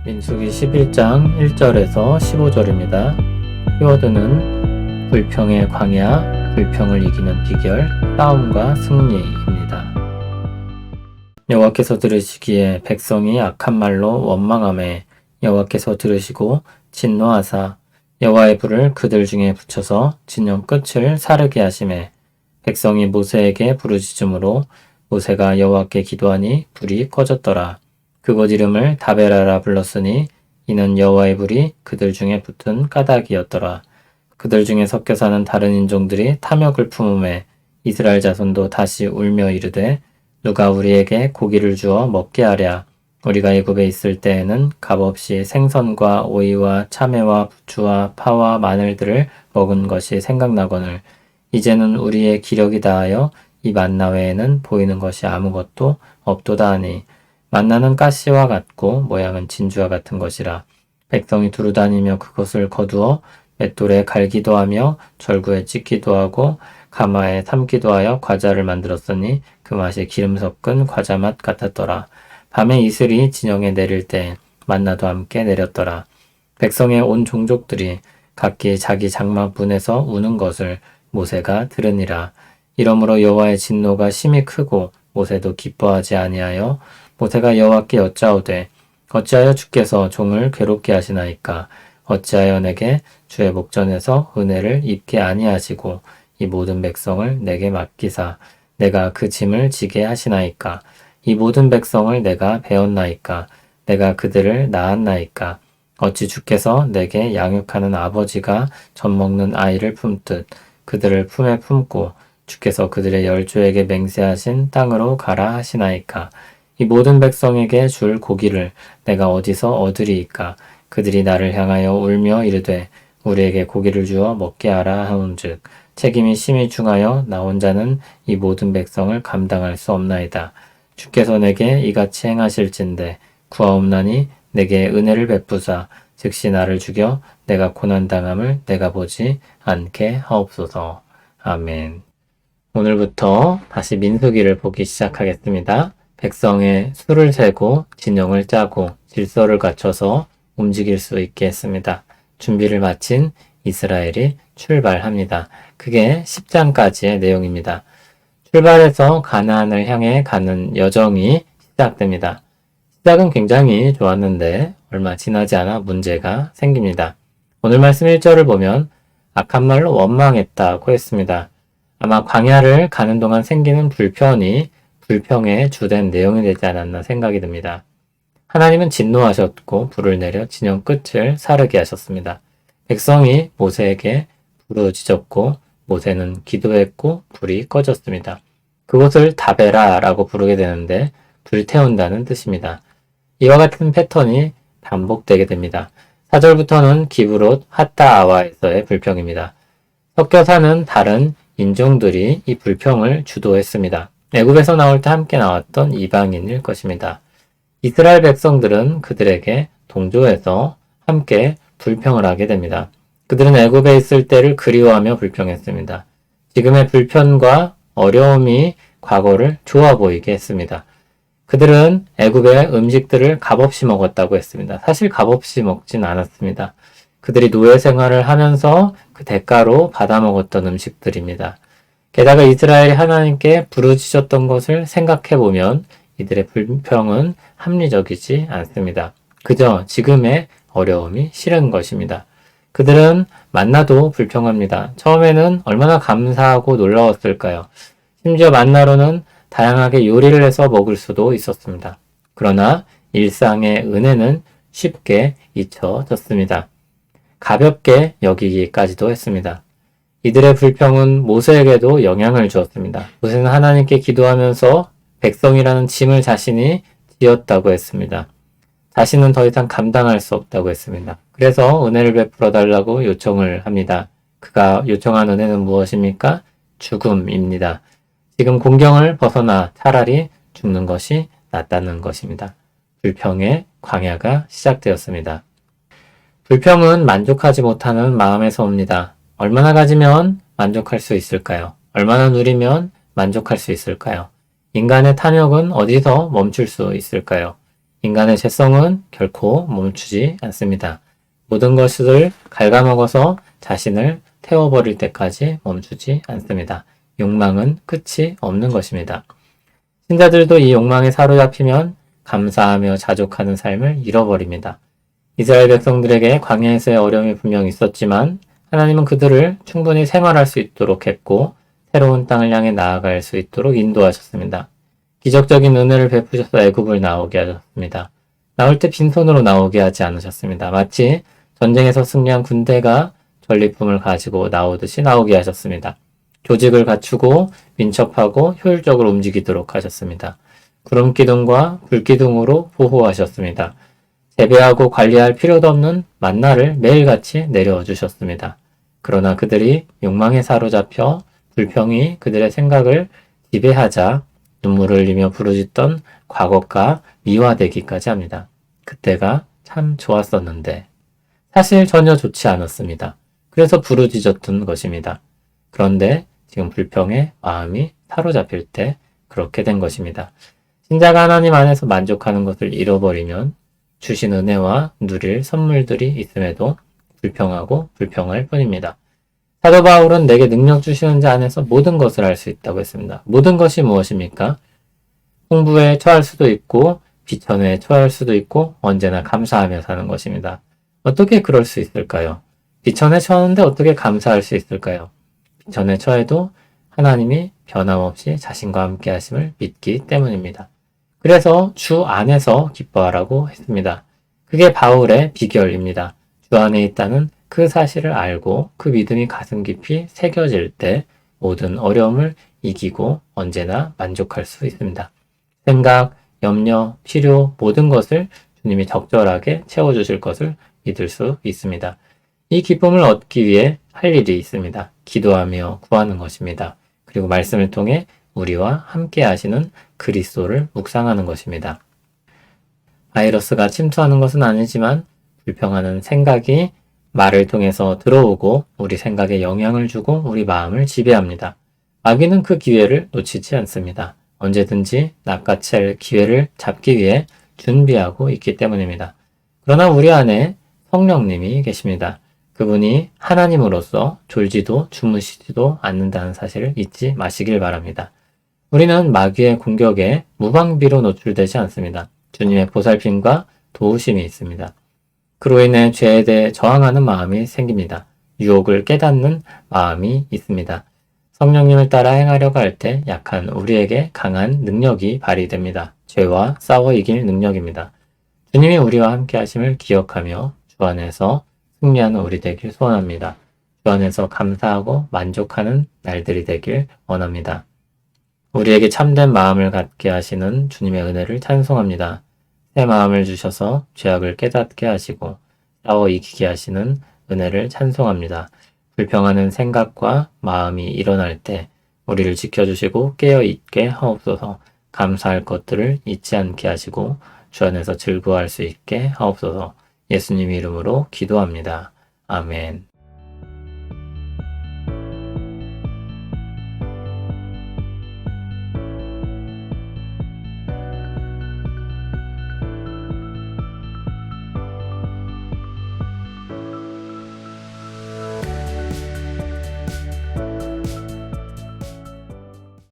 민수기 11장 1절에서 15절입니다. 키워드는 불평의 광야, 불평을 이기는 비결, 싸움과 승리입니다. 여호와께서 들으시기에 백성이 악한 말로 원망하매 여호와께서 들으시고 진노하사 여호와의 불을 그들 중에 붙여서 진영 끝을 사르게 하시매 백성이 모세에게 부르짖음으로 모세가 여호와께 기도하니 불이 꺼졌더라. 그곳 이름을 다베라라 불렀으니 이는 여호와의 불이 그들 중에 붙은 까닭이었더라. 그들 중에 섞여 사는 다른 인종들이 탐욕을 품음에 이스라엘 자손도 다시 울며 이르되 누가 우리에게 고기를 주어 먹게 하랴. 우리가 애굽에 있을 때에는 값없이 생선과 오이와 참외와 부추와 파와 마늘들을 먹은 것이 생각나거늘 이제는 우리의 기력이 다하여 이 만나 외에는 보이는 것이 아무것도 없도다 하니 만나는 가시와 같고 모양은 진주와 같은 것이라. 백성이 두루다니며 그것을 거두어 맷돌에 갈기도 하며 절구에 찢기도 하고 가마에 삶기도 하여 과자를 만들었으니 그 맛이 기름 섞은 과자 맛 같았더라. 밤에 이슬이 진영에 내릴 때 만나도 함께 내렸더라. 백성의 온 종족들이 각기 자기 장막 문에서 우는 것을 모세가 들으니라. 이러므로 여호와의 진노가 심히 크고 모세도 기뻐하지 아니하여 모세가 여호와께 여짜오되 어찌하여 주께서 종을 괴롭게 하시나이까. 어찌하여 내게 주의 목전에서 은혜를 입게 아니하시고 이 모든 백성을 내게 맡기사 내가 그 짐을 지게 하시나이까. 이 모든 백성을 내가 배웠나이까. 내가 그들을 낳았나이까. 어찌 주께서 내게 양육하는 아버지가 젖 먹는 아이를 품듯 그들을 품에 품고 주께서 그들의 열조에게 맹세하신 땅으로 가라 하시나이까. 이 모든 백성에게 줄 고기를 내가 어디서 얻으리이까. 그들이 나를 향하여 울며 이르되 우리에게 고기를 주어 먹게 하라 하온즉 책임이 심히 중하여 나 혼자는 이 모든 백성을 감당할 수 없나이다. 주께서 내게 이같이 행하실진대 구하옵나니 내게 은혜를 베푸사 즉시 나를 죽여 내가 고난당함을 내가 보지 않게 하옵소서. 아멘. 오늘부터 다시 민수기를 보기 시작하겠습니다. 백성의 수를 세고 진영을 짜고 질서를 갖춰서 움직일 수 있게 했습니다. 준비를 마친 이스라엘이 출발합니다. 그게 10장까지의 내용입니다. 출발해서 가나안을 향해 가는 여정이 시작됩니다. 시작은 굉장히 좋았는데 얼마 지나지 않아 문제가 생깁니다. 오늘 말씀 1절을 보면 악한 말로 원망했다고 했습니다. 아마 광야를 가는 동안 생기는 불평이 불평의 주된 내용이 되지 않았나 생각이 듭니다. 하나님은 진노하셨고 불을 내려 진영 끝을 사르게 하셨습니다. 백성이 모세에게 부르짖었고 모세는 기도했고 불이 꺼졌습니다. 그것을 다베라라고 부르게 되는데 불태운다는 뜻입니다. 이와 같은 패턴이 반복되게 됩니다. 4절부터는 기브롯 핫다아와에서의 불평입니다. 섞여 사는 다른 인종들이 이 불평을 주도했습니다. 애굽에서 나올 때 함께 나왔던 이방인일 것입니다. 이스라엘 백성들은 그들에게 동조해서 함께 불평을 하게 됩니다. 그들은 애굽에 있을 때를 그리워하며 불평했습니다. 지금의 불편과 어려움이 과거를 좋아 보이게 했습니다. 그들은 애굽의 음식들을 값없이 먹었다고 했습니다. 사실 값없이 먹진 않았습니다. 그들이 노예 생활을 하면서 그 대가로 받아먹었던 음식들입니다. 게다가 이스라엘이 하나님께 부르짖었던 것을 생각해보면 이들의 불평은 합리적이지 않습니다. 그저 지금의 어려움이 싫은 것입니다. 그들은 만나도 불평합니다. 처음에는 얼마나 감사하고 놀라웠을까요? 심지어 만나로는 다양하게 요리를 해서 먹을 수도 있었습니다. 그러나 일상의 은혜는 쉽게 잊혀졌습니다. 가볍게 여기기까지도 했습니다. 이들의 불평은 모세에게도 영향을 주었습니다. 모세는 하나님께 기도하면서 백성이라는 짐을 자신이 지었다고 했습니다. 자신은 더 이상 감당할 수 없다고 했습니다. 그래서 은혜를 베풀어 달라고 요청을 합니다. 그가 요청한 은혜는 무엇입니까? 죽음입니다. 지금 공경을 벗어나 차라리 죽는 것이 낫다는 것입니다. 불평의 광야가 시작되었습니다. 불평은 만족하지 못하는 마음에서 옵니다. 얼마나 가지면 만족할 수 있을까요? 얼마나 누리면 만족할 수 있을까요? 인간의 탐욕은 어디서 멈출 수 있을까요? 인간의 죄성은 결코 멈추지 않습니다. 모든 것을 갉아먹어서 자신을 태워버릴 때까지 멈추지 않습니다. 욕망은 끝이 없는 것입니다. 신자들도 이 욕망에 사로잡히면 감사하며 자족하는 삶을 잃어버립니다. 이스라엘 백성들에게 광야에서의 어려움이 분명 있었지만 하나님은 그들을 충분히 생활할 수 있도록 했고 새로운 땅을 향해 나아갈 수 있도록 인도하셨습니다. 기적적인 은혜를 베푸셔서 애굽을 나오게 하셨습니다. 나올 때 빈손으로 나오게 하지 않으셨습니다. 마치 전쟁에서 승리한 군대가 전리품을 가지고 나오듯이 나오게 하셨습니다. 조직을 갖추고 민첩하고 효율적으로 움직이도록 하셨습니다. 구름 기둥과 불 기둥으로 보호하셨습니다. 재배하고 관리할 필요도 없는 만나를 매일같이 내려주셨습니다. 그러나 그들이 욕망에 사로잡혀 불평이 그들의 생각을 지배하자 눈물을 흘리며 부르짖던 과거가 미화되기까지 합니다. 그때가 참 좋았었는데 사실 전혀 좋지 않았습니다. 그래서 부르짖었던 것입니다. 그런데 지금 불평에 마음이 사로잡힐 때 그렇게 된 것입니다. 신자가 하나님 안에서 만족하는 것을 잃어버리면 주신 은혜와 누릴 선물들이 있음에도 불평하고 불평할 뿐입니다. 사도 바울은 내게 능력 주시는 자 안에서 모든 것을 할 수 있다고 했습니다. 모든 것이 무엇입니까? 홍부에 처할 수도 있고 비천에 처할 수도 있고 언제나 감사하며 사는 것입니다. 어떻게 그럴 수 있을까요? 비천에 처하는데 어떻게 감사할 수 있을까요? 비천에 처해도 하나님이 변함없이 자신과 함께 하심을 믿기 때문입니다. 그래서 주 안에서 기뻐하라고 했습니다. 그게 바울의 비결입니다. 주 안에 있다는 그 사실을 알고 그 믿음이 가슴 깊이 새겨질 때 모든 어려움을 이기고 언제나 만족할 수 있습니다. 생각, 염려, 필요 모든 것을 주님이 적절하게 채워주실 것을 믿을 수 있습니다. 이 기쁨을 얻기 위해 할 일이 있습니다. 기도하며 구하는 것입니다. 그리고 말씀을 통해 우리와 함께 하시는 그리스도를 묵상하는 것입니다. 바이러스가 침투하는 것은 아니지만 불평하는 생각이 말을 통해서 들어오고 우리 생각에 영향을 주고 우리 마음을 지배합니다. 마귀는 그 기회를 놓치지 않습니다. 언제든지 낚아챌 기회를 잡기 위해 준비하고 있기 때문입니다. 그러나 우리 안에 성령님이 계십니다. 그분이 하나님으로서 졸지도 주무시지도 않는다는 사실을 잊지 마시길 바랍니다. 우리는 마귀의 공격에 무방비로 노출되지 않습니다. 주님의 보살핌과 도우심이 있습니다. 그로 인해 죄에 대해 저항하는 마음이 생깁니다. 유혹을 깨닫는 마음이 있습니다. 성령님을 따라 행하려고 할 때 약한 우리에게 강한 능력이 발휘됩니다. 죄와 싸워 이길 능력입니다. 주님이 우리와 함께 하심을 기억하며 주 안에서 승리하는 우리 되길 소원합니다. 주 안에서 감사하고 만족하는 날들이 되길 원합니다. 우리에게 참된 마음을 갖게 하시는 주님의 은혜를 찬송합니다. 새 마음을 주셔서 죄악을 깨닫게 하시고 싸워 이기게 하시는 은혜를 찬송합니다. 불평하는 생각과 마음이 일어날 때 우리를 지켜주시고 깨어있게 하옵소서. 감사할 것들을 잊지 않게 하시고 주 안에서 즐거워할 수 있게 하옵소서. 예수님 이름으로 기도합니다. 아멘.